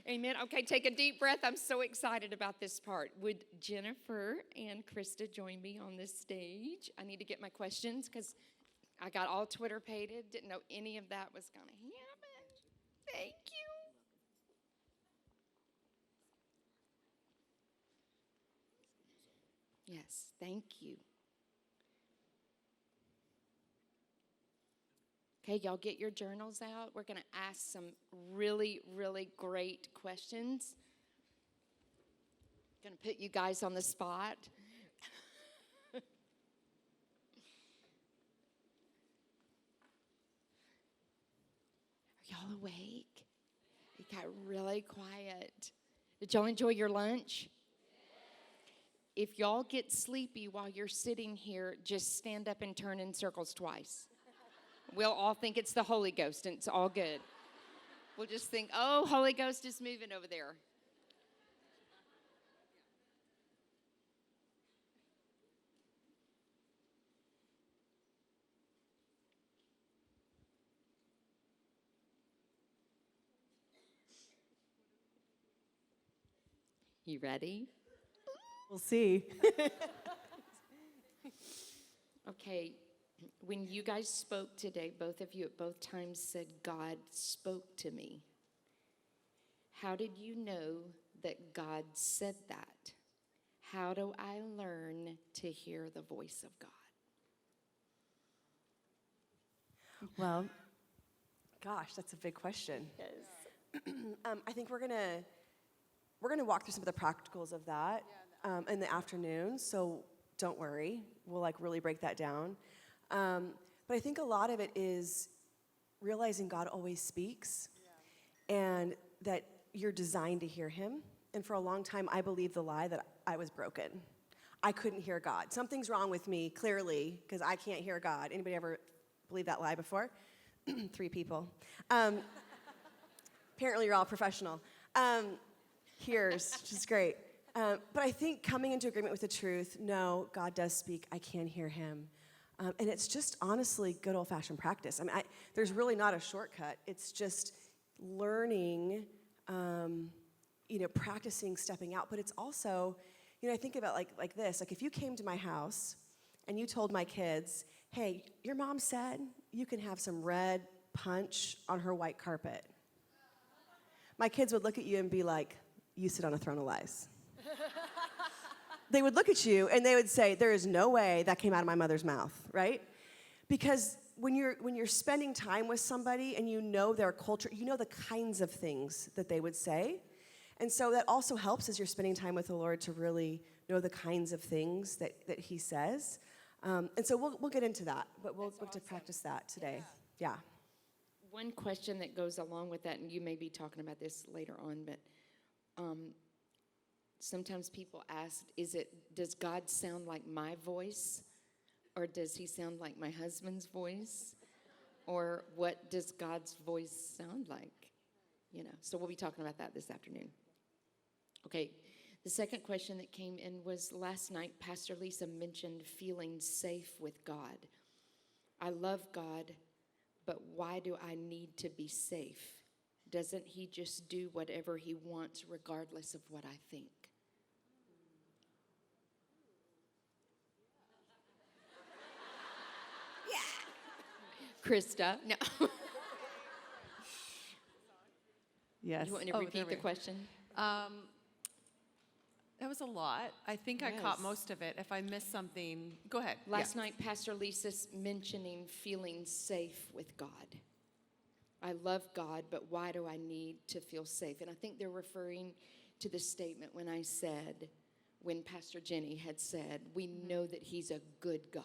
Amen. Okay, take a deep breath. I'm so excited about this part. Would Jennifer and Krista join me on this stage? I need to get my questions because I got all Twitter pated. Didn't know any of that was going to happen. Thank you. Yes, thank you. Okay, y'all get your journals out. We're going to ask some really, really great questions. Going to put you guys on the spot. Are y'all awake? It got really quiet. Did y'all enjoy your lunch? If y'all get sleepy while you're sitting here, just stand up and turn in circles twice. We'll all think it's the Holy Ghost, and it's all good. We'll just think, oh, Holy Ghost is moving over there. You ready? We'll see. Okay, when you guys spoke today, both of you at both times said, God spoke to me. How did you know that God said that? How do I learn to hear the voice of God? Well, gosh, that's a big question. Yes. I think we're gonna walk through some of the practicals of that in the afternoon. So don't worry, we'll really break that down. But I think a lot of it is realizing God always speaks, and that you're designed to hear Him. And for a long time, I believed the lie that I was broken. I couldn't hear God. Something's wrong with me, clearly, because I can't hear God. Anybody ever believe that lie before? 3 people. Apparently, you're all professional. Hears, which is great. But I think coming into agreement with the truth, no, God does speak. I can hear Him. And it's just honestly good old-fashioned practice. I mean, there's really not a shortcut. It's just learning, practicing stepping out. But it's also, I think about like this. Like if you came to my house and you told my kids, hey, your mom said you can have some red punch on her white carpet. My kids would look at you and be like, you sit on a throne of lies. They would look at you and they would say, there is no way that came out of my mother's mouth, right? Because when you're spending time with somebody and you know their culture, you know the kinds of things that they would say. And so that also helps as you're spending time with the Lord to really know the kinds of things that He says. And so we'll get into that, but we'll look to practice that today. Yeah. One question that goes along with that, and you may be talking about this later on, but sometimes people ask, does God sound like my voice? Or does He sound like my husband's voice? Or what does God's voice sound like? So we'll be talking about that this afternoon. Okay, the second question that came in was last night, Pastor Leisa mentioned feeling safe with God. I love God, but why do I need to be safe? Doesn't He just do whatever He wants regardless of what I think? Krista, no. Yes. You want me to repeat the question? That was a lot. I think I caught most of it. If I missed something, go ahead. Last night, Pastor Lisa's mentioning feeling safe with God. I love God, but why do I need to feel safe? And I think they're referring to the statement when Pastor Jenny had said, we know that He's a good God.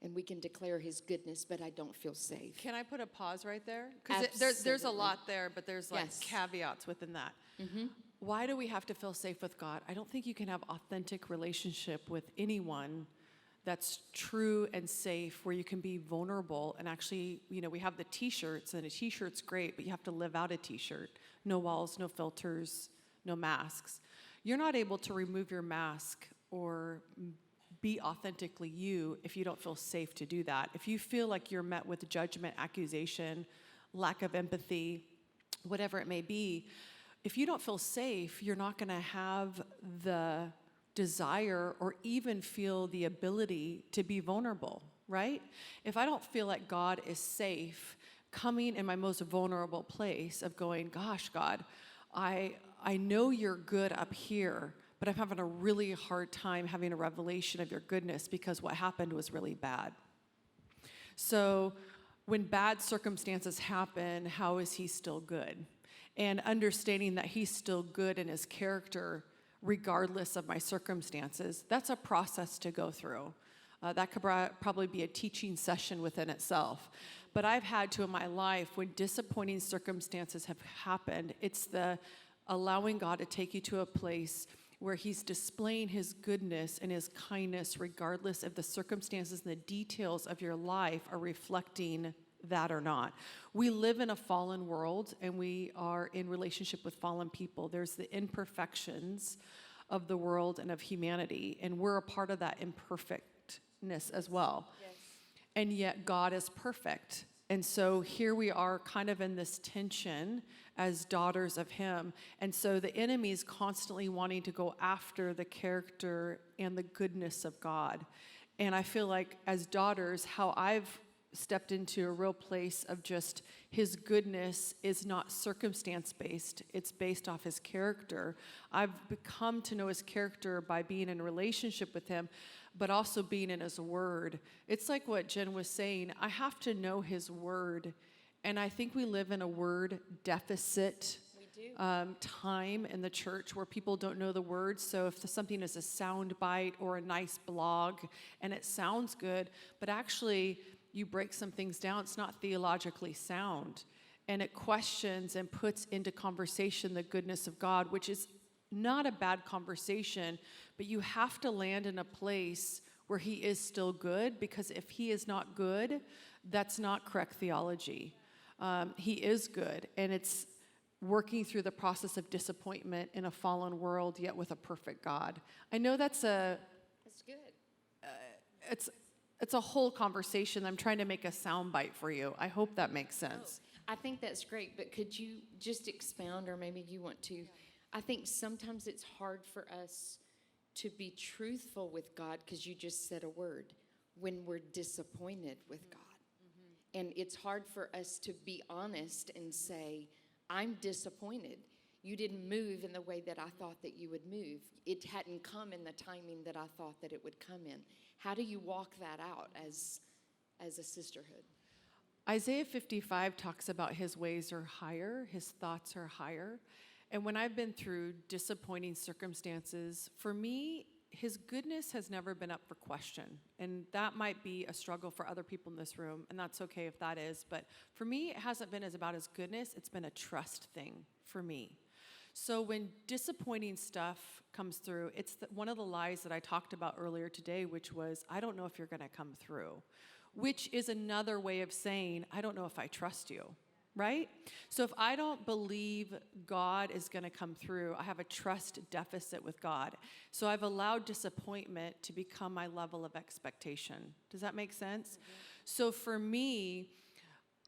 And we can declare His goodness, but I don't feel safe. Can I put a pause right there? Because there's a lot there, but there's caveats within that. Mm-hmm. Why do we have to feel safe with God? I don't think you can have authentic relationship with anyone that's true and safe, where you can be vulnerable. And actually, we have the T-shirts, and a T-shirt's great, but you have to live out a T-shirt. No walls, no filters, no masks. You're not able to remove your mask or be authentically you if you don't feel safe to do that. If you feel like you're met with judgment, accusation, lack of empathy, whatever it may be, if you don't feel safe, you're not going to have the desire or even feel the ability to be vulnerable, right? If I don't feel like God is safe, coming in my most vulnerable place of going, gosh, God, I know you're good up here, but I'm having a really hard time having a revelation of your goodness because what happened was really bad. So when bad circumstances happen, how is he still good? And understanding that he's still good in his character, regardless of my circumstances, that's a process to go through. That could probably be a teaching session within itself. But I've had to in my life, when disappointing circumstances have happened, it's the allowing God to take you to a place where he's displaying his goodness and his kindness, regardless if the circumstances and the details of your life are reflecting that or not. We live in a fallen world, and we are in relationship with fallen people. There's the imperfections of the world and of humanity, and we're a part of that imperfectness as well. Yes. And yet God is perfect. And so here we are kind of in this tension as daughters of him. And so the enemy is constantly wanting to go after the character and the goodness of God. And I feel like as daughters, how I've stepped into a real place of just his goodness is not circumstance-based. It's based off his character. I've come to know his character by being in a relationship with him, but also being in his word. It's like what Jen was saying. I have to know his word. And I think we live in a word deficit time in the church where people don't know the words. So if something is a sound bite or a nice blog and it sounds good, but actually you break some things down, it's not theologically sound. And it questions and puts into conversation the goodness of God, which is not a bad conversation, but you have to land in a place where he is still good, because if he is not good, that's not correct theology. He is good, and it's working through the process of disappointment in a fallen world, yet with a perfect God. I know that's good. It's a whole conversation. I'm trying to make a soundbite for you. I hope that makes sense. I think that's great, but could you just expound, or maybe you want to? I think sometimes it's hard for us to be truthful with God, because you just said a word, when we're disappointed with God. Mm-hmm. And it's hard for us to be honest and say, I'm disappointed. You didn't move in the way that I thought that you would move. It hadn't come in the timing that I thought that it would come in. How do you walk that out as a sisterhood? Isaiah 55 talks about his ways are higher, his thoughts are higher. And when I've been through disappointing circumstances, for me, his goodness has never been up for question. And that might be a struggle for other people in this room, and that's okay if that is. But for me, it hasn't been as about his goodness. It's been a trust thing for me. So when disappointing stuff comes through, it's one of the lies that I talked about earlier today, which was, I don't know if you're going to come through, which is another way of saying, I don't know if I trust you. Right? So if I don't believe God is going to come through, I have a trust deficit with God. So I've allowed disappointment to become my level of expectation. Does that make sense? Mm-hmm. So for me,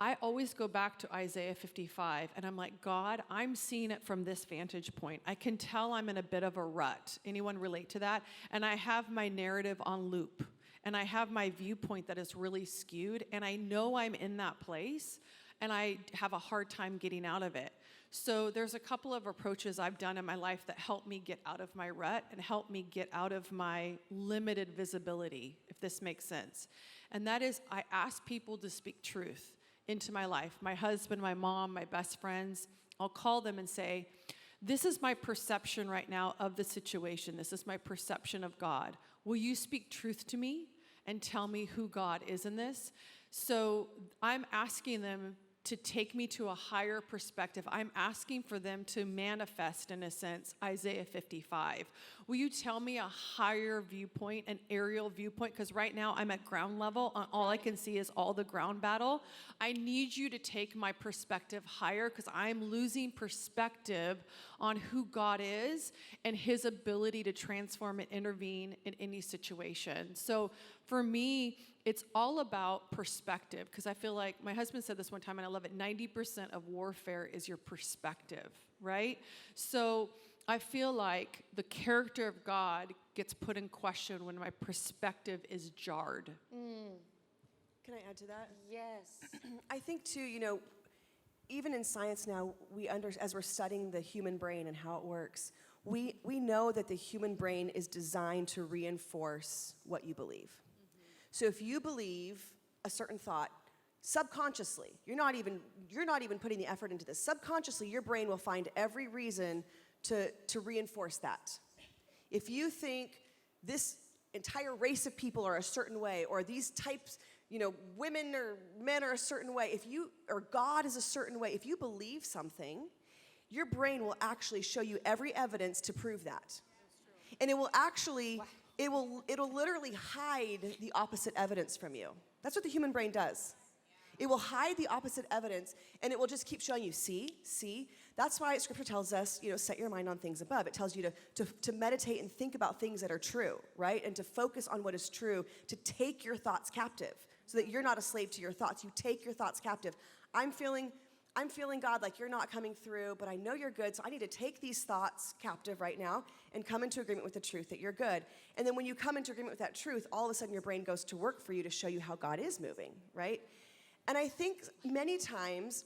I always go back to Isaiah 55, and I'm like, God, I'm seeing it from this vantage point. I can tell I'm in a bit of a rut. Anyone relate to that? And I have my narrative on loop, and I have my viewpoint that is really skewed, and I know I'm in that place, and I have a hard time getting out of it. So there's a couple of approaches I've done in my life that help me get out of my rut and help me get out of my limited visibility, if this makes sense. And that is, I ask people to speak truth into my life. My husband, my mom, my best friends, I'll call them and say, this is my perception right now of the situation. This is my perception of God. Will you speak truth to me and tell me who God is in this? So I'm asking them to take me to a higher perspective. I'm asking for them to manifest, in a sense, Isaiah 55. Will you tell me a higher viewpoint, an aerial viewpoint? Because right now I'm at ground level. All I can see is all the ground battle. I need you to take my perspective higher, because I'm losing perspective on who God is and his ability to transform and intervene in any situation. So for me, it's all about perspective, because I feel like, my husband said this one time, and I love it, 90% of warfare is your perspective. right? So I feel like the character of God gets put in question when my perspective is jarred. Can I add to that? Yes. I think too, even in science now, as we're studying the human brain and how it works, we know that the human brain is designed to reinforce what you believe. So if you believe a certain thought, subconsciously, you're not even putting the effort into this. Subconsciously, your brain will find every reason to reinforce that. If you think this entire race of people are a certain way, or these types, women or men are a certain way, or God is a certain way, if you believe something, your brain will actually show you every evidence to prove that. And it will actually, it'll literally hide the opposite evidence from you. That's what the human brain does. It will hide the opposite evidence, and it will just keep showing you, see. That's why Scripture tells us, set your mind on things above. It tells you to meditate and think about things that are true, right? And to focus on what is true, to take your thoughts captive, so that you're not a slave to your thoughts. You take your thoughts captive. I'm feeling, God, like you're not coming through, but I know you're good, so I need to take these thoughts captive right now and come into agreement with the truth that you're good. And then when you come into agreement with that truth, all of a sudden your brain goes to work for you to show you how God is moving, right? And I think many times,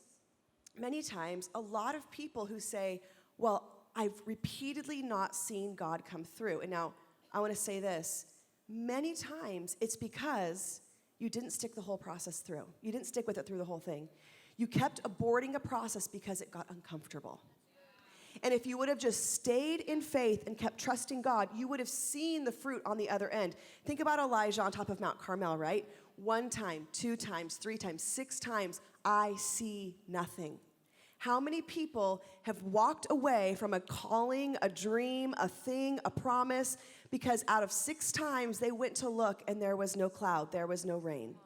a lot of people who say, well, I've repeatedly not seen God come through. And now I want to say this. Many times it's because you didn't stick the whole process through. You didn't stick with it through the whole thing. You kept aborting a process because it got uncomfortable. And if you would have just stayed in faith and kept trusting God, you would have seen the fruit on the other end. Think about Elijah on top of Mount Carmel, right? 1 time, 2 times, 3 times, 6 times, I see nothing. How many people have walked away from a calling, a dream, a thing, a promise, because out of 6 times they went to look and there was no cloud, there was no rain.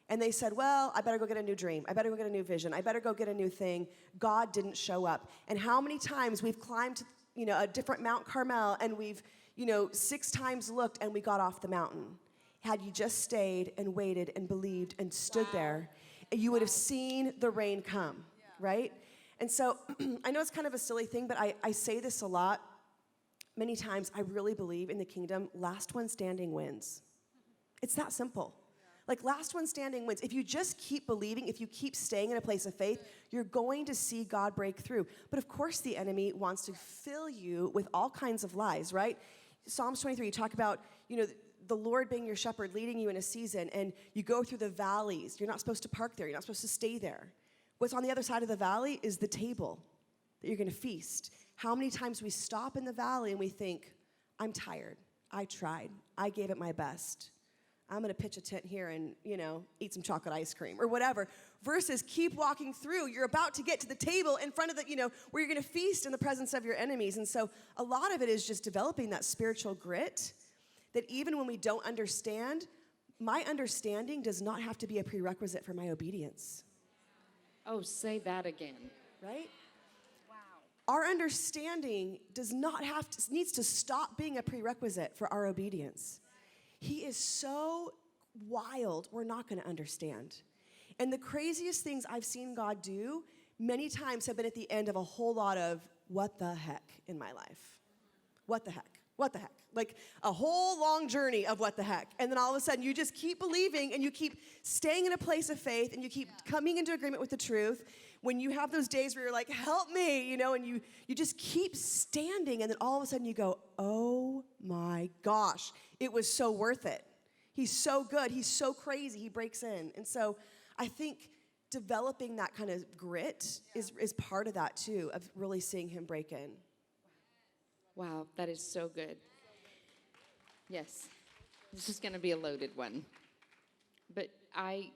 And they said, well, I better go get a new dream. I better go get a new vision. I better go get a new thing. God didn't show up. And how many times we've climbed, a different Mount Carmel and we've, 6 times looked and we got off the mountain. Had you just stayed and waited and believed and stood there, you would have seen the rain come, right? And so I know it's kind of a silly thing, but I say this a lot. Many times I really believe in the kingdom, last one standing wins. It's that simple. Like last one standing wins. If you just keep believing, if you keep staying in a place of faith, you're going to see God break through. But of course the enemy wants to fill you with all kinds of lies, right? Psalms 23, you talk about, the Lord being your shepherd, leading you in a season, and you go through the valleys. You're not supposed to park there. You're not supposed to stay there. What's on the other side of the valley is the table that you're going to feast. How many times we stop in the valley and we think, I'm tired. I tried. I gave it my best. I'm going to pitch a tent here and, eat some chocolate ice cream or whatever, versus keep walking through. You're about to get to the table in front of the, where you're going to feast in the presence of your enemies. And so a lot of it is just developing that spiritual grit that even when we don't understand, my understanding does not have to be a prerequisite for my obedience. Oh, say that again. Right? Wow. Our understanding needs to stop being a prerequisite for our obedience. He is so wild, we're not going to understand. And the craziest things I've seen God do many times have been at the end of a whole lot of what the heck in my life. What the heck? What the heck? Like a whole long journey of what the heck. And then all of a sudden you just keep believing and you keep staying in a place of faith and you keep coming into agreement with the truth. When you have those days where you're like, help me, and you just keep standing, and then all of a sudden you go, oh my gosh, it was so worth it. He's so good. He's so crazy. He breaks in. And so I think developing that kind of grit is part of that too, of really seeing him break in. Wow, that is so good. Yes, this is going to be a loaded one. But a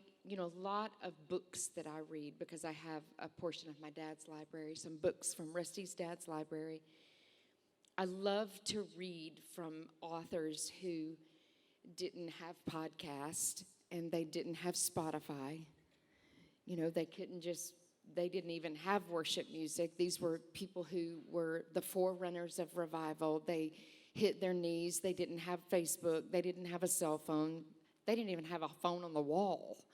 lot of books that I read, because I have a portion of my dad's library, some books from Rusty's dad's library. I love to read from authors who didn't have podcasts and they didn't have Spotify. They didn't even have worship music. These were people who were the forerunners of revival. They hit their knees. They didn't have Facebook. They didn't have a cell phone. They didn't even have a phone on the wall.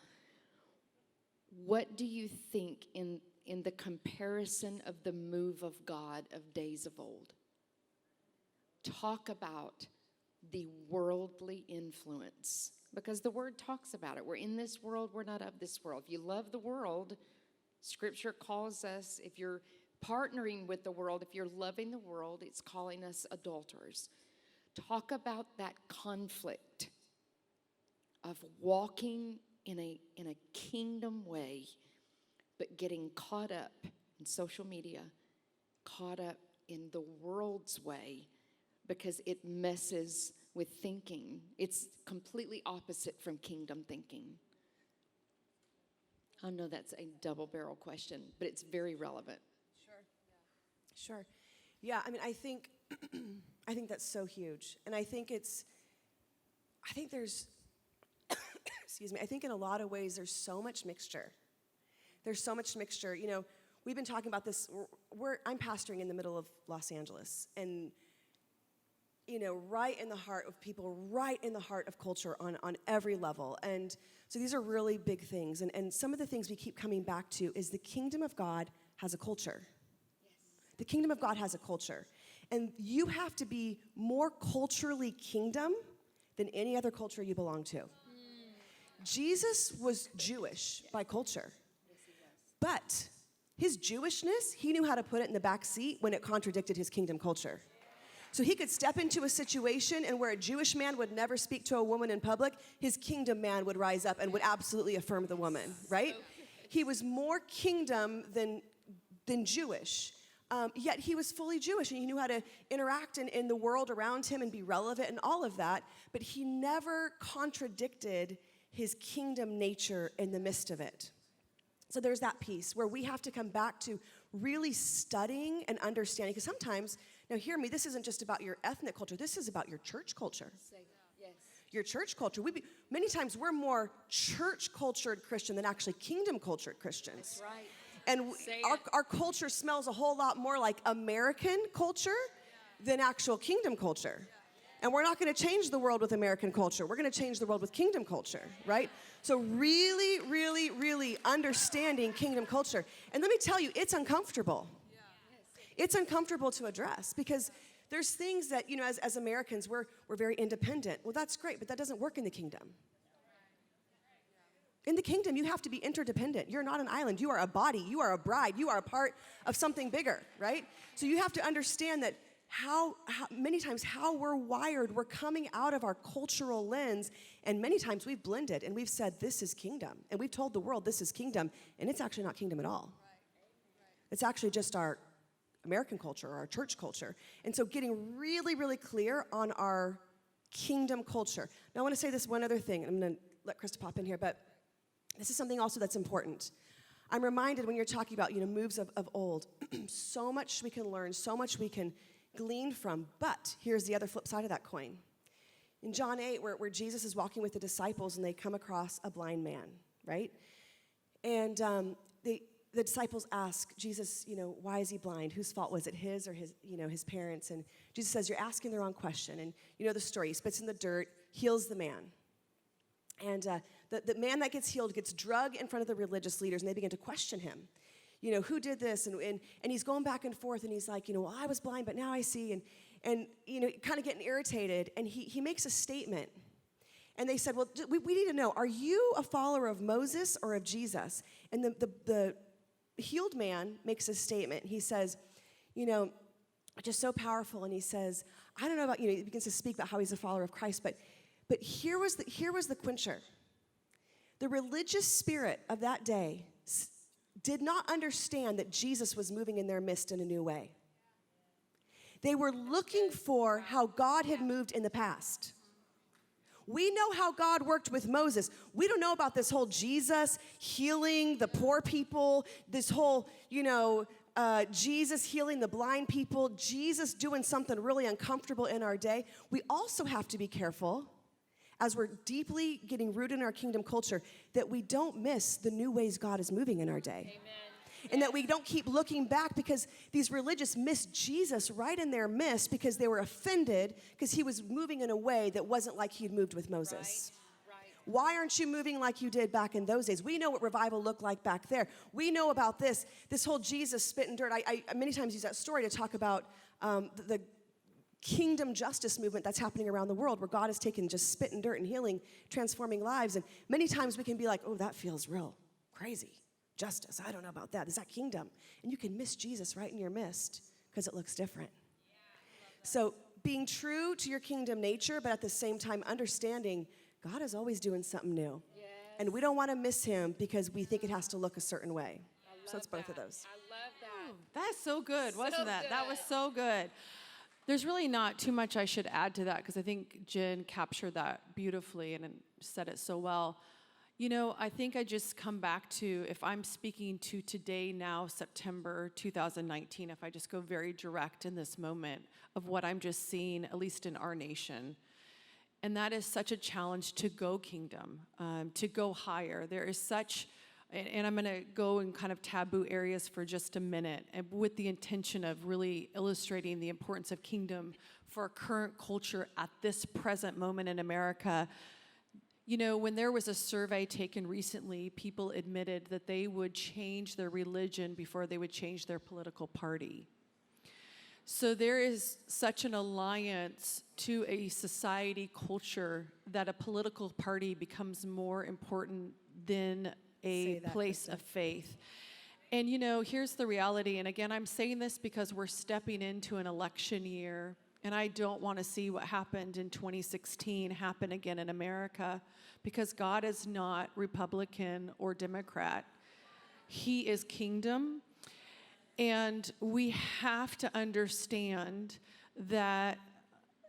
What do you think in in the comparison of the move of God of days of old. Talk about the worldly influence, because the word talks about it. We're in this world, we're not of this world. If you love the world, Scripture calls us, if you're partnering with the world, if you're loving the world, it's calling us adulterers. Talk about that conflict of walking in a kingdom way, but getting caught up in social media, caught up in the world's way, because it messes with thinking. It's completely opposite from kingdom thinking. I know that's a double-barrel question, but it's very relevant. Sure. Yeah, I mean, I think that's so huge. And I think there's, excuse me, I think in a lot of ways there's so much mixture. There's so much mixture. You know, we've been talking about this. I'm pastoring in the middle of Los Angeles, and, you know, right in the heart of people, right in the heart of culture on every level. And so these are really big things. And some of the things we keep coming back to is the kingdom of God has a culture. The kingdom of God has a culture. And you have to be more culturally kingdom than any other culture you belong to. Jesus was Jewish by culture. But his Jewishness, he knew how to put it in the back seat when it contradicted his kingdom culture. So he could step into a situation and where a Jewish man would never speak to a woman in public, his kingdom man would rise up and would absolutely affirm the woman, right? He was more kingdom than Jewish. Yet he was fully Jewish, and he knew how to interact in the world around him and be relevant and all of that, but he never contradicted his kingdom nature in the midst of it. So there's that piece where we have to come back to really studying and understanding, because sometimes, now hear me, this isn't just about your ethnic culture, this is about your church culture. Yes. Your church culture. Many times we're more church-cultured Christian than actually kingdom-cultured Christians. That's right. And our culture smells a whole lot more like American culture than actual kingdom culture. And we're not going to change the world with American culture. We're going to change the world with kingdom culture, right? So really, really, really understanding kingdom culture. And let me tell you, it's uncomfortable. It's uncomfortable to address, because there's things that, you know, as Americans, we're very independent. Well, that's great, but that doesn't work in the kingdom. In the kingdom, you have to be interdependent. You're not an island. You are a body. You are a bride. You are a part of something bigger, right? So you have to understand that how many times how we're wired, we're coming out of our cultural lens, and many times we've blended and we've said this is kingdom, and we've told the world this is kingdom, and it's actually not kingdom at all. It's actually just our American culture or our church culture. And so getting really, really clear on our kingdom culture. Now I want to say this one other thing. I'm going to let Krista pop in here, but this is something also that's important. I'm reminded when you're talking about, you know, moves of old, so much we can learn, so much we can glean from, but here's the other flip side of that coin. In John 8, where Jesus is walking with the disciples and they come across a blind man, right? And the disciples ask Jesus, you know, why is he blind? Whose fault was it, his or his parents? And Jesus says, you're asking the wrong question. And you know the story. He spits in the dirt, heals the man. And the man that gets healed gets drugged in front of the religious leaders, and they begin to question him. You know, who did this? And he's going back and forth, and he's like, you know, well, I was blind, but now I see. And you know, kind of getting irritated. And he makes a statement. And they said, well, we need to know, are you a follower of Moses or of Jesus? And the healed man makes a statement. He says, you know, just so powerful. And he says, I don't know about, you know, he begins to speak about how he's a follower of Christ, but here was the quencher. The religious spirit of that day did not understand that Jesus was moving in their midst in a new way. They were looking for how God had moved in the past. We know how God worked with Moses. We don't know about this whole Jesus healing the poor people, this whole, you know, Jesus healing the blind people, Jesus doing something really uncomfortable in our day. We also have to be careful, as we're deeply getting rooted in our kingdom culture, that we don't miss the new ways God is moving in our day. Amen. And that we don't keep looking back, because these religious missed Jesus right in their midst because they were offended because he was moving in a way that wasn't like he had moved with Moses. Right. Why aren't you moving like you did back in those days? We know what revival looked like back there. We know about this whole Jesus spit and dirt. I many times use that story to talk about the kingdom justice movement that's happening around the world, where God has taken just spit and dirt and healing, transforming lives. And many times we can be like, oh, that feels real crazy. Justice, I don't know about that. Is that kingdom? And you can miss Jesus right in your midst because it looks different. So being true to your kingdom nature, but at the same time understanding God is always doing something new. Yes. And we don't want to miss him because we think it has to look a certain way. So it's both of those. I love that. That's so good, wasn't that? Good. That was so good. There's really not too much I should add to that because I think Jen captured that beautifully and said it so well. You know, I think I just come back to, if I'm speaking to today, now, September 2019, if I just go very direct in this moment of what I'm just seeing, at least in our nation. And that is such a challenge to go kingdom, to go higher. There is such, and I'm going to go in kind of taboo areas for just a minute, and with the intention of really illustrating the importance of kingdom for our current culture at this present moment in America. You know, when there was a survey taken recently, people admitted that they would change their religion before they would change their political party. So there is such an alliance to a society culture that a political party becomes more important than a place of faith. And you know, here's the reality, and again, I'm saying this because we're stepping into an election year, and I don't want to see what happened in 2016 happen again in America, because God is not Republican or Democrat. He is kingdom. And we have to understand that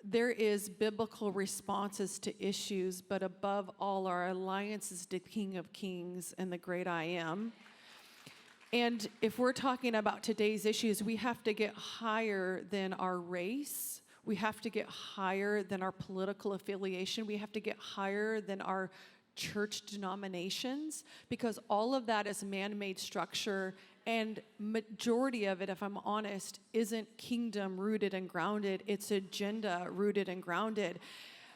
there is biblical responses to issues, but above all, our alliance is the King of Kings and the great I am. And if we're talking about today's issues, we have to get higher than our race. We have to get higher than our political affiliation. We have to get higher than our church denominations, because all of that is man-made structure, and majority of it, if I'm honest, isn't kingdom rooted and grounded. It's agenda rooted and grounded.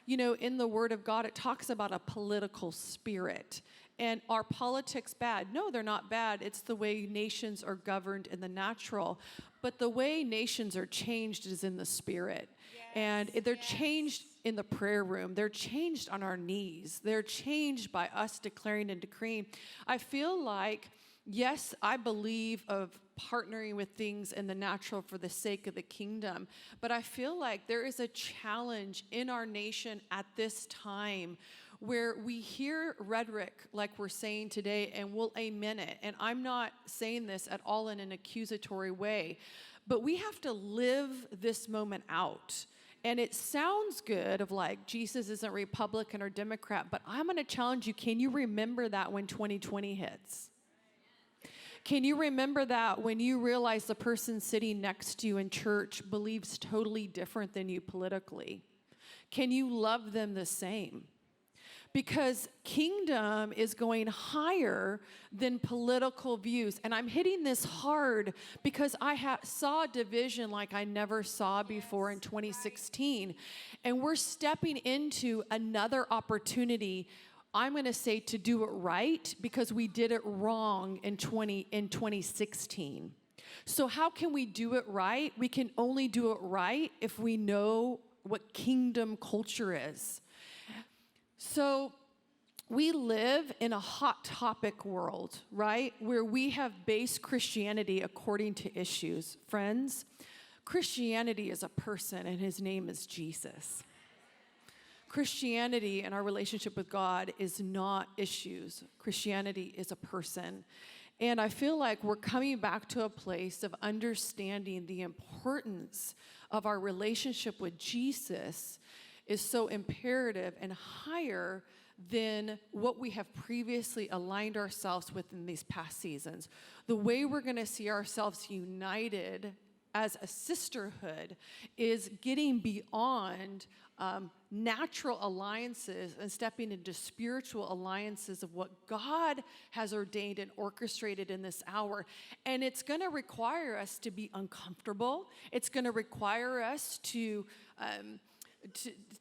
You know, in the Word of God, it talks about a political spirit. And are politics bad? No, they're not bad. It's the way nations are governed in the natural. But the way nations are changed is in the spirit. And they're changed in the prayer room. They're changed on our knees. They're changed by us declaring and decreeing. I feel like, yes, I believe of partnering with things in the natural for the sake of the kingdom. But I feel like there is a challenge in our nation at this time where we hear rhetoric like we're saying today, and we'll amen it. And I'm not saying this at all in an accusatory way, but we have to live this moment out. And it sounds good of like, Jesus isn't Republican or Democrat, but I'm going to challenge you. Can you remember that when 2020 hits? Can you remember that when you realize the person sitting next to you in church believes totally different than you politically? Can you love them the same? Because kingdom is going higher than political views. And I'm hitting this hard because I saw division like I never saw before in 2016. And we're stepping into another opportunity, I'm going to say, to do it right, because we did it wrong in 2016. So how can we do it right? We can only do it right if we know what kingdom culture is. So we live in a hot topic world, right? Where we have based Christianity according to issues. Friends, Christianity is a person, and his name is Jesus. Christianity and our relationship with God is not issues. Christianity is a person. And I feel like we're coming back to a place of understanding the importance of our relationship with Jesus is so imperative and higher than what we have previously aligned ourselves with in these past seasons. The way we're going to see ourselves united as a sisterhood is getting beyond natural alliances and stepping into spiritual alliances of what God has ordained and orchestrated in this hour. And it's going to require us to be uncomfortable. It's going to require us to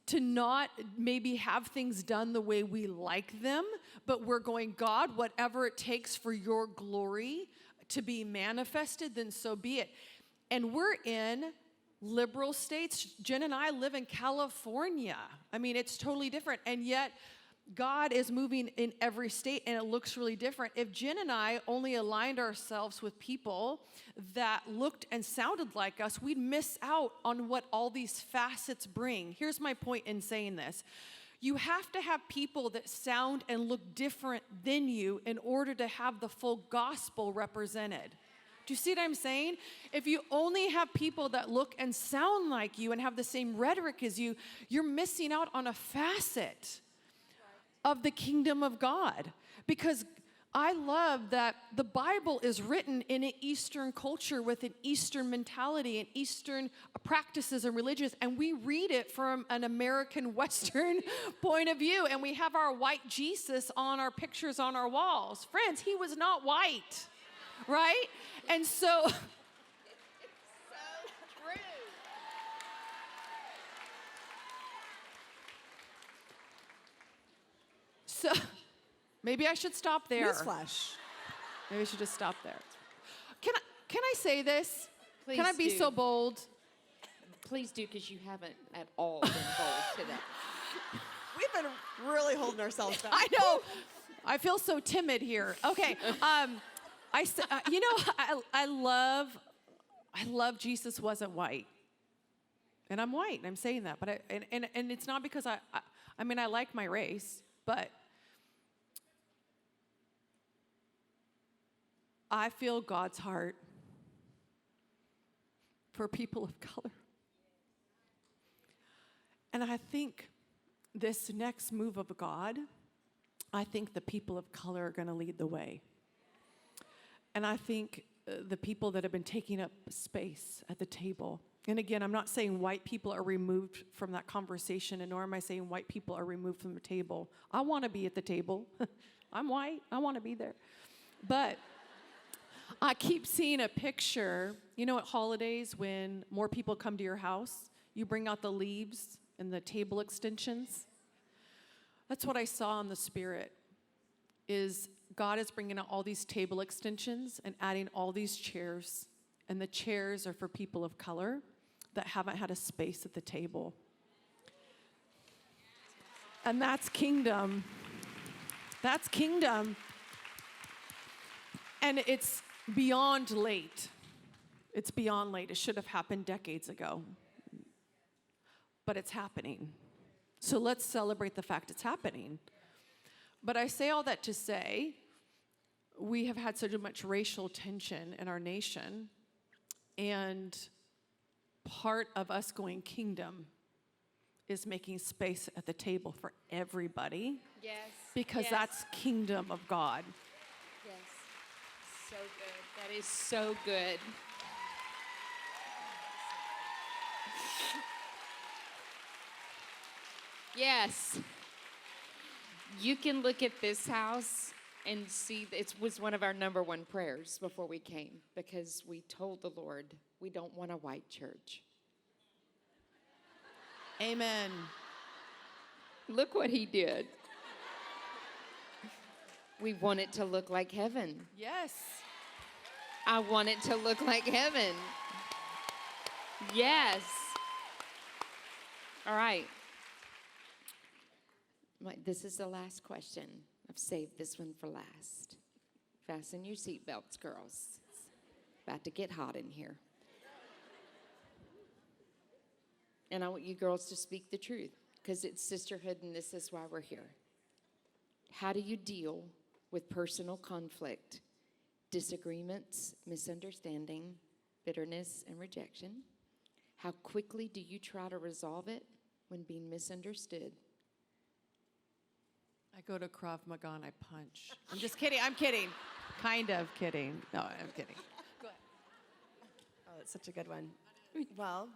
to not maybe have things done the way we like them, but we're going, God, whatever it takes for your glory to be manifested, then so be it. And we're in liberal states. Jen and I live in California. I mean, it's totally different. And yet, God is moving in every state, and it looks really different. If Jen and I only aligned ourselves with people that looked and sounded like us, we'd miss out on what all these facets bring. Here's my point in saying this. You have to have people that sound and look different than you in order to have the full gospel represented. Do you see what I'm saying? If you only have people that look and sound like you and have the same rhetoric as you, you're missing out on a facet of the kingdom of God. Because I love that the Bible is written in an Eastern culture with an Eastern mentality and Eastern practices and religions, and we read it from an American Western point of view, and we have our white Jesus on our pictures on our walls. Friends, he was not white, right? And so So maybe I should stop there. Newsflash. Maybe I should just stop there. Can I say this? Please Can I be do. so bold? Please do, because you haven't at all been bold today. We've been really holding ourselves back. I know. I feel so timid here. Okay. I love Jesus wasn't white. And I'm white, and I'm saying that. But and it's not because I mean, I like my race, but I feel God's heart for people of color. And I think this next move of God, I think the people of color are going to lead the way. And I think the people that have been taking up space at the table, and again, I'm not saying white people are removed from that conversation, and nor am I saying white people are removed from the table. I want to be at the table. I'm white. I want to be there. But I keep seeing a picture, you know, at holidays when more people come to your house, you bring out the leaves and the table extensions. That's what I saw in the spirit, is God is bringing out all these table extensions and adding all these chairs. And the chairs are for people of color that haven't had a space at the table. And that's kingdom. That's kingdom. And it's beyond late. It's beyond late. It should have happened decades ago. But it's happening. So let's celebrate the fact it's happening. But I say all that to say, we have had so much racial tension in our nation, and part of us going kingdom is making space at the table for everybody. Yes. Because that's kingdom of God. Yes. So good. That is so good. Yes. You can look at this house and see it was one of our number one prayers before we came, because we told the Lord we don't want a white church. Amen. Look what he did. We want it to look like heaven. Yes. I want it to look like heaven. Yes. All right. This is the last question. I've saved this one for last. Fasten your seatbelts, girls. It's about to get hot in here. And I want you girls to speak the truth, because it's sisterhood, and this is why we're here. How do you deal with personal conflict, disagreements, misunderstanding, bitterness, and rejection? How quickly do you try to resolve it when being misunderstood? I go to Krav Maga and I punch. I'm just kidding. I'm kidding. Kind of kidding. No, I'm kidding. Go ahead. Oh, that's such a good one. Well,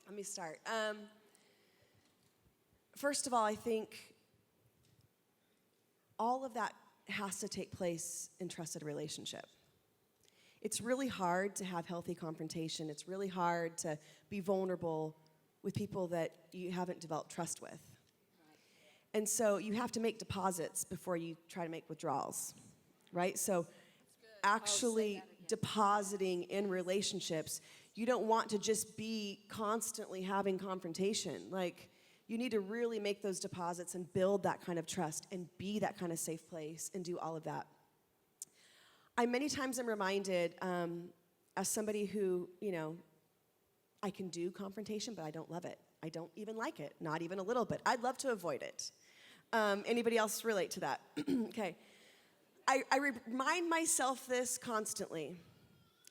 let me start. First of all, I think all of that has to take place in trusted relationship. It's really hard to have healthy confrontation. It's really hard to be vulnerable with people that you haven't developed trust with. And so you have to make deposits before you try to make withdrawals, right? So actually depositing in relationships, you don't want to just be constantly having confrontation. Like, you need to really make those deposits and build that kind of trust and be that kind of safe place and do all of that. I many times am reminded, as somebody who, I can do confrontation, but I don't love it. I don't even like it, not even a little bit. I'd love to avoid it. Anybody else relate to that? Okay. I remind myself this constantly.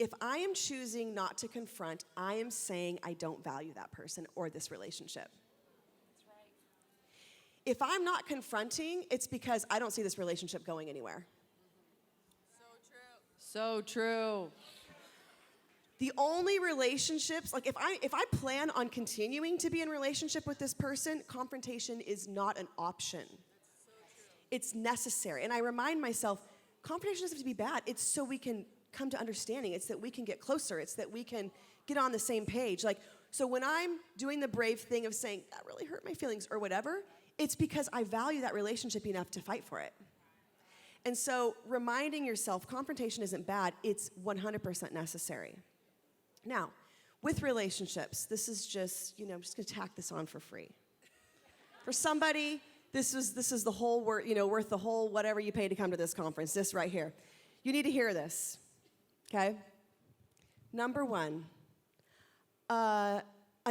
If I am choosing not to confront, I am saying I don't value that person or this relationship. That's right. If I'm not confronting, it's because I don't see this relationship going anywhere. So true. The only relationships, like if I plan on continuing to be in relationship with this person, confrontation is not an option. It's necessary. And I remind myself, confrontation doesn't have to be bad. It's so we can come to understanding. It's that we can get closer. It's that we can get on the same page. Like, so when I'm doing the brave thing of saying, that really hurt my feelings or whatever, it's because I value that relationship enough to fight for it. And so reminding yourself, confrontation isn't bad. It's 100% necessary. Now, with relationships, this is just, I'm just going to tack this on for free. For somebody, this is the whole worth the whole whatever you pay to come to this conference. This right here, you need to hear this. Okay. Number one, an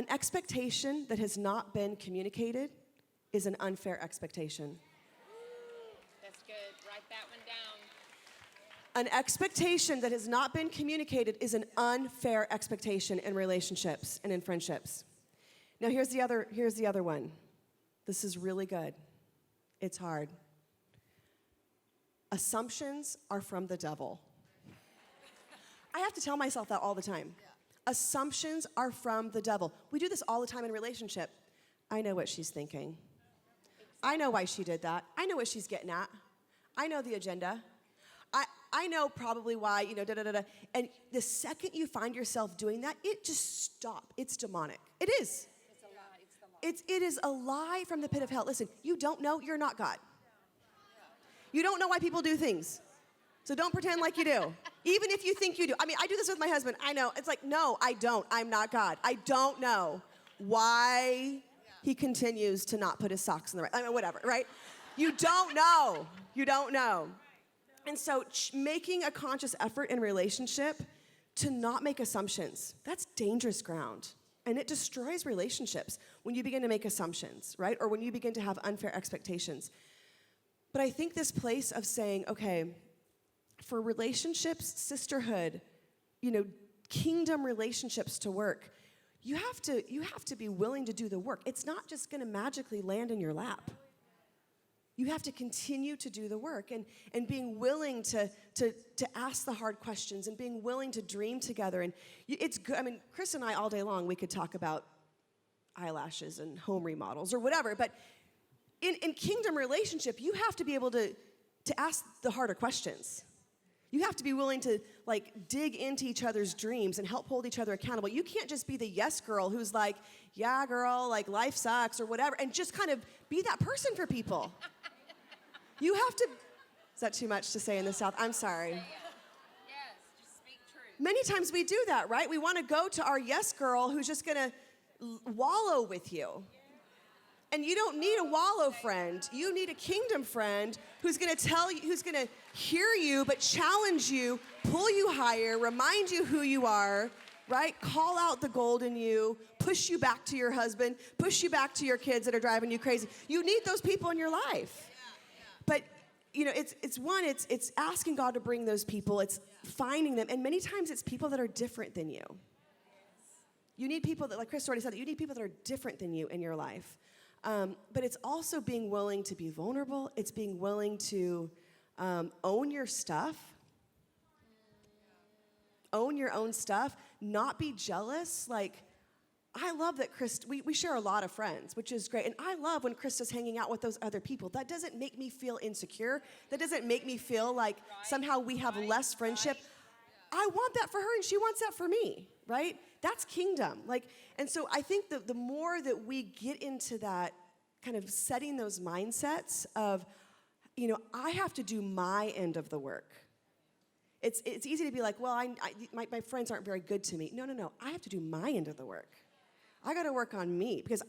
expectation that has not been communicated is an unfair expectation. That's good. Write that one down. An expectation that has not been communicated is an unfair expectation in relationships and in friendships. Now here's the other one. This is really good. It's hard. Assumptions are from the devil. I have to tell myself that all the time. Yeah. Assumptions are from the devil. We do this all the time in relationship. I know what she's thinking. I know why she did that. I know what she's getting at. I know the agenda. I know probably why, da-da-da-da. And the second you find yourself doing that, it just stop. It's demonic. It is. It's a lie. It's the lie. It is a lie from the pit of hell. Listen, you don't know, you're not God. You don't know why people do things. So don't pretend like you do. Even if you think you do. I mean, I do this with my husband. I know. It's like, no, I don't. I'm not God. I don't know why he continues to not put his socks in the right, whatever, right? You don't know. You don't know. And so making a conscious effort in relationship to not make assumptions, that's dangerous ground. And it destroys relationships when you begin to make assumptions, right? Or when you begin to have unfair expectations. But I think this place of saying, okay, for relationships, sisterhood, kingdom relationships to work, you have to be willing to do the work. It's not just going to magically land in your lap. You have to continue to do the work and being willing to ask the hard questions and being willing to dream together. And it's good. I mean, Chris and I all day long, we could talk about eyelashes and home remodels or whatever. But in kingdom relationship, you have to be able to ask the harder questions. You have to be willing to dig into each other's dreams and help hold each other accountable. You can't just be the yes girl who's like, yeah, girl, life sucks or whatever, and just kind of be that person for people. You have to, is that too much to say in the South? I'm sorry. Yes, just speak truth. Many times we do that, right? We want to go to our yes girl who's just going to wallow with you. And you don't need a wallow friend. You need a kingdom friend who's going to tell you, who's going to hear you, but challenge you, pull you higher, remind you who you are, right? Call out the gold in you, push you back to your husband, push you back to your kids that are driving you crazy. You need those people in your life. But, it's asking God to bring those people. It's finding them. And many times it's people that are different than you. You need people that, like Chris already said, that you need people that are different than you in your life. But it's also being willing to be vulnerable. It's being willing to own your stuff. Own your own stuff. Not be jealous. I love that we share a lot of friends, which is great. And I love when Krista's hanging out with those other people. That doesn't make me feel insecure. That doesn't make me feel like somehow we have less friendship. I want that for her and she wants that for me, right? that's kingdom. Like, and so I think the more that we get into that kind of setting those mindsets of, I have to do my end of the work. It's easy to be like, well, my friends aren't very good to me. No. I have to do my end of the work. I got to work on me because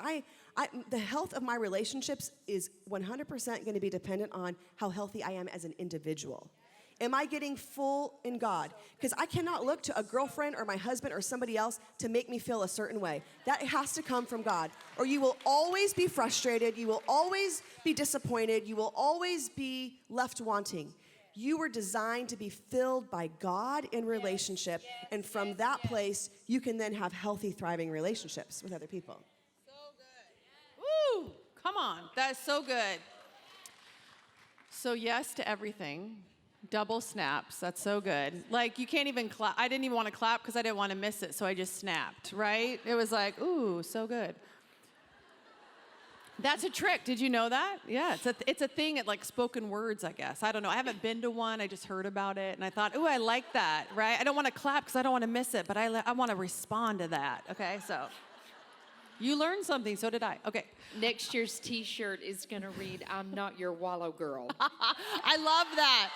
the health of my relationships is 100% going to be dependent on how healthy I am as an individual. Am I getting full in God? Because I cannot look to a girlfriend or my husband or somebody else to make me feel a certain way. That has to come from God. Or you will always be frustrated. You will always be disappointed. You will always be left wanting. You were designed to be filled by God in relationship. And from that place, you can then have healthy, thriving relationships with other people. So good. Woo! Come on. That's so good. So yes to everything. Double snaps. That's so good. Like, you can't even clap. I didn't even want to clap because I didn't want to miss it, so I just snapped, right? It was like, ooh, so good. That's a trick. Did you know that? Yeah, it's a thing at like spoken words, I guess. I don't know. I haven't been to one. I just heard about it, and I thought, ooh, I like that, right? I don't want to clap because I don't want to miss it, but I want to respond to that, okay? So you learned something, so did I. Okay. Next year's T-shirt is going to read, "I'm not your wallow girl." I love that.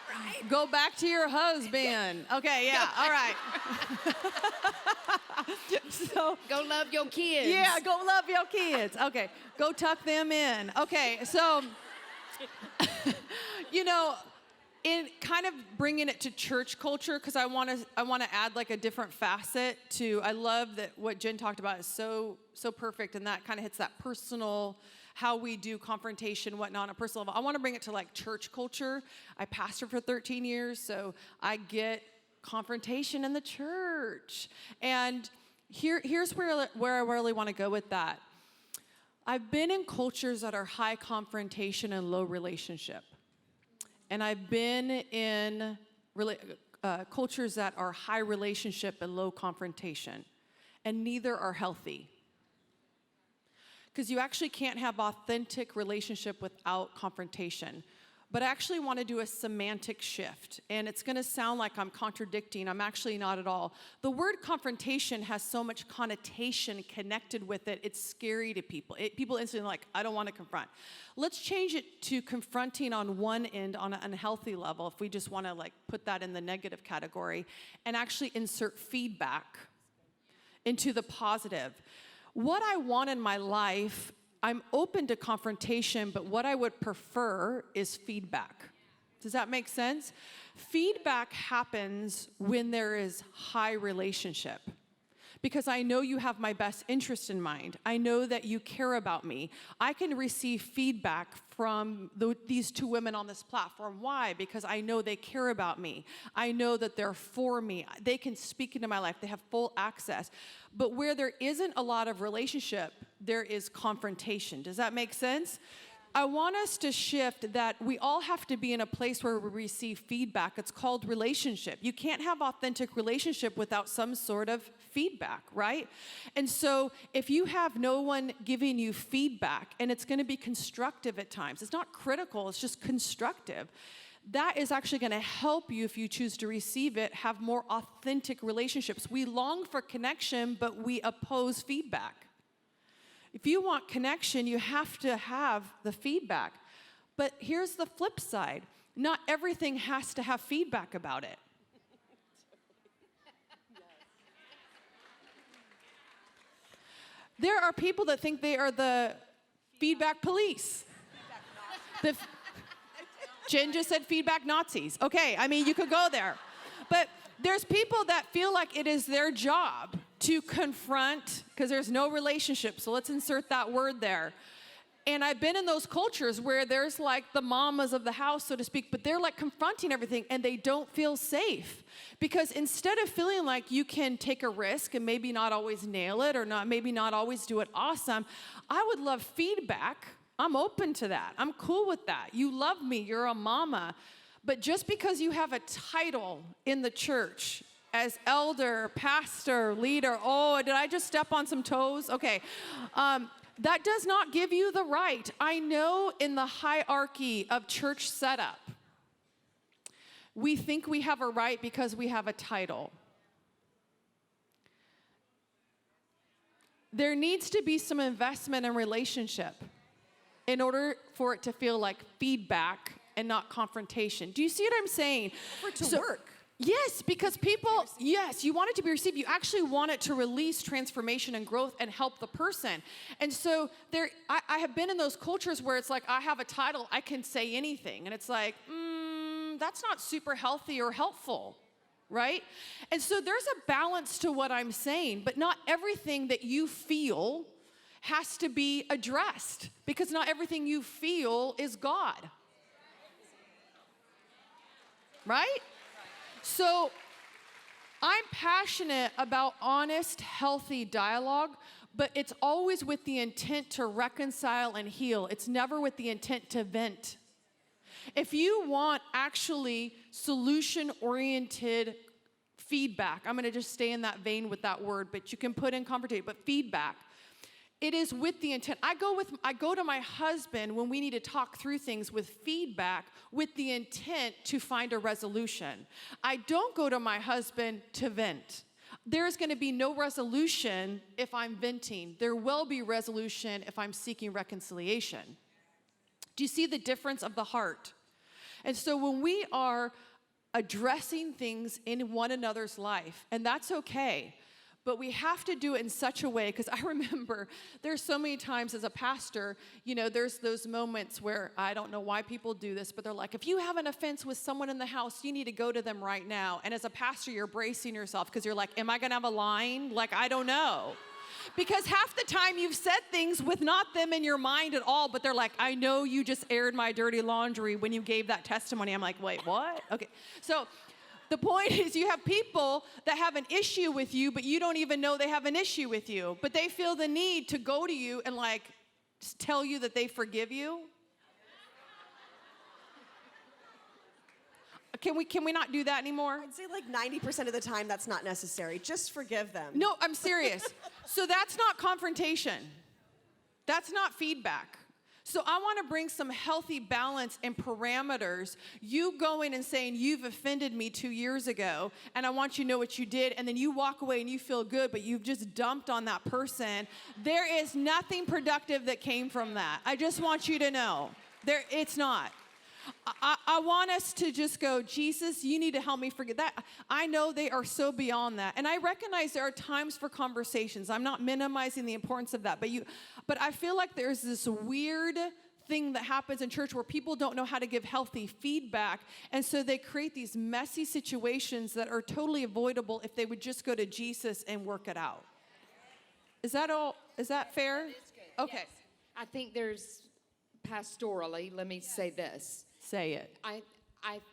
Right. Go back to your husband. Okay, yeah, all right. So go love your kids. Yeah, go love your kids. Okay, go tuck them in. Okay, so, in kind of bringing it to church culture, because I want to add like a different facet to. I love that what Jen talked about is so perfect, and that kind of hits that personal, how we do confrontation, whatnot, on a personal level. I want to bring it to like church culture. I pastored for 13 years, so I get confrontation in the church. And here's where I really want to go with that. I've been in cultures that are high confrontation and low relationship. And I've been in cultures that are high relationship and low confrontation. And neither are healthy. Because you actually can't have authentic relationship without confrontation. But I actually want to do a semantic shift. And it's going to sound like I'm contradicting. I'm actually not at all. The word confrontation has so much connotation connected with it. It's scary to people. People instantly like, I don't want to confront. Let's change it to confronting on one end on an unhealthy level, if we just want to like put that in the negative category, and actually insert feedback into the positive. What I want in my life, I'm open to confrontation, but what I would prefer is feedback. Does that make sense? Feedback happens when there is high relationship. Because I know you have my best interest in mind. I know that you care about me. I can receive feedback from these two women on this platform. Why? Because I know they care about me. I know that they're for me. They can speak into my life. They have full access. But where there isn't a lot of relationship, there is confrontation. Does that make sense? I want us to shift that we all have to be in a place where we receive feedback. It's called relationship. You can't have authentic relationship without some sort of feedback, right? And so if you have no one giving you feedback, and it's going to be constructive at times, it's not critical, it's just constructive, that is actually going to help you, if you choose to receive it, have more authentic relationships. We long for connection, but we oppose feedback. If you want connection, you have to have the feedback. But here's the flip side. Not everything has to have feedback about it. There are people that think they are the feedback police. Jen just said feedback Nazis. Okay, I mean, you could go there. But there's people that feel like it is their job to confront, because there's no relationship, so let's insert that word there. And I've been in those cultures where there's like the mamas of the house, so to speak, but they're like confronting everything and they don't feel safe. Because instead of feeling like you can take a risk and maybe not always nail it or maybe not always do it awesome, I would love feedback. I'm open to that. I'm cool with that. You love me, you're a mama. But just because you have a title in the church as elder, pastor, leader, oh, did I just step on some toes? Okay. That does not give you the right. I know in the hierarchy of church setup, we think we have a right because we have a title. there needs to be some investment in relationship in order for it to feel like feedback and not confrontation. Do you see what I'm saying? For it to work. Yes, because people, yes, you want it to be received. You actually want it to release transformation and growth and help the person. And so I have been in those cultures where it's like, I have a title, I can say anything. And it's like, that's not super healthy or helpful, right? And so there's a balance to what I'm saying, but not everything that you feel has to be addressed, because not everything you feel is God, right? So I'm passionate about honest, healthy dialogue, but it's always with the intent to reconcile and heal. It's never with the intent to vent. If you want actually solution-oriented feedback, I'm going to just stay in that vein with that word, but you can put in confrontation, but feedback. It is with the intent. I go to my husband when we need to talk through things with feedback with the intent to find a resolution. I don't go to my husband to vent. There's going to be no resolution if I'm venting. There will be resolution if I'm seeking reconciliation. Do you see the difference of the heart? And so when we are addressing things in one another's life, and that's okay, but we have to do it in such a way, because I remember there's so many times as a pastor, there's those moments where I don't know why people do this, but they're like, if you have an offense with someone in the house, you need to go to them right now. And as a pastor, you're bracing yourself because you're like, am I going to have a line? Like, I don't know. Because half the time you've said things with not them in your mind at all, but they're like, I know you just aired my dirty laundry when you gave that testimony. I'm like, wait, what? Okay. So the point is, you have people that have an issue with you, but you don't even know they have an issue with you. But they feel the need to go to you and just tell you that they forgive you. Can we not do that anymore? I'd say 90% of the time that's not necessary. Just forgive them. No, I'm serious. So that's not confrontation. That's not feedback. So I want to bring some healthy balance and parameters. You going and saying, you've offended me 2 years ago, and I want you to know what you did, and then you walk away and you feel good, but you've just dumped on that person. There is nothing productive that came from that. I just want you to know. It's not. I want us to just go, Jesus, you need to help me forget that. I know they are so beyond that. And I recognize there are times for conversations. I'm not minimizing the importance of that. But I feel like there's this weird thing that happens in church where people don't know how to give healthy feedback. And so they create these messy situations that are totally avoidable if they would just go to Jesus and work it out. Is that all? Is that fair? That is good. Okay. Yes. I think there's pastorally, let me say this. Say it. I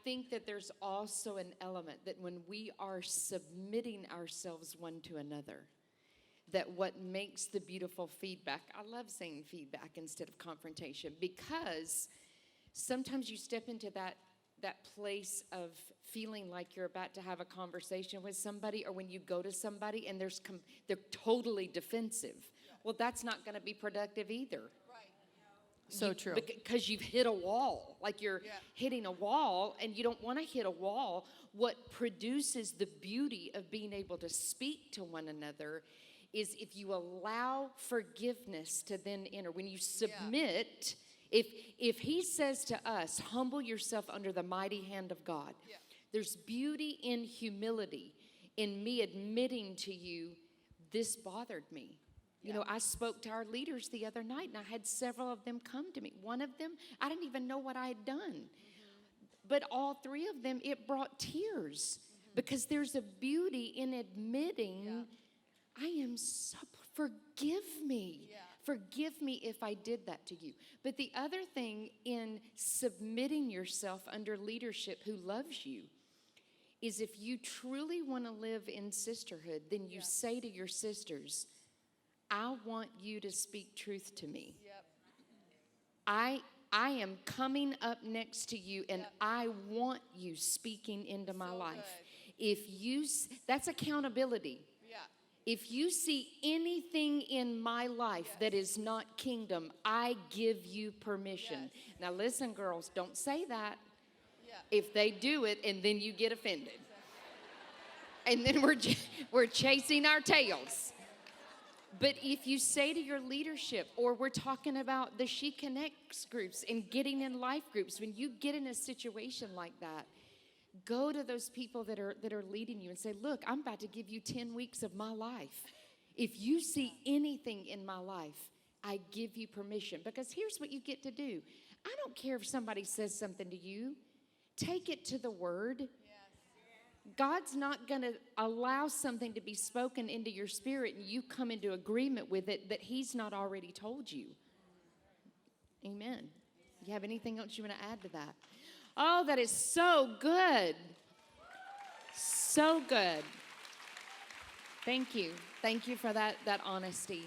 think that there's also an element that when we are submitting ourselves one to another, that what makes the beautiful feedback, I love saying feedback instead of confrontation, because sometimes you step into that place of feeling like you're about to have a conversation with somebody, or when you go to somebody and they're totally defensive. Well, that's not going to be productive either. So true. Because you've hit a wall, like you're hitting a wall, and you don't want to hit a wall. What produces the beauty of being able to speak to one another is if you allow forgiveness to then enter. When you submit, if he says to us, humble yourself under the mighty hand of God, there's beauty in humility, in me admitting to you, this bothered me. I spoke to our leaders the other night, and I had several of them come to me. One of them, I didn't even know what I had done. But all three of them, it brought tears, because there's a beauty in admitting, I am so, forgive me. Forgive me if I did that to you. But the other thing in submitting yourself under leadership who loves you is, if you truly want to live in sisterhood, then you say to your sisters, I want you to speak truth to me. I am coming up next to you, and I want you speaking into my life. That's accountability. If you see anything in my life that is not kingdom, I give you permission. Now listen, girls, don't say that. If they do it, and then you get offended. And then we're chasing our tails. But if you say to your leadership, or we're talking about the She Connects groups and getting in life groups, when you get in a situation like that, go to those people that are leading you and say, look, I'm about to give you 10 weeks of my life. If you see anything in my life, I give you permission. Because here's what you get to do. I don't care if somebody says something to you. Take it to the Word. God's not going to allow something to be spoken into your spirit and you come into agreement with it that He's not already told you. Amen. You have anything else you want to add to that? Oh, that is so good. So good. Thank you. Thank you for that honesty.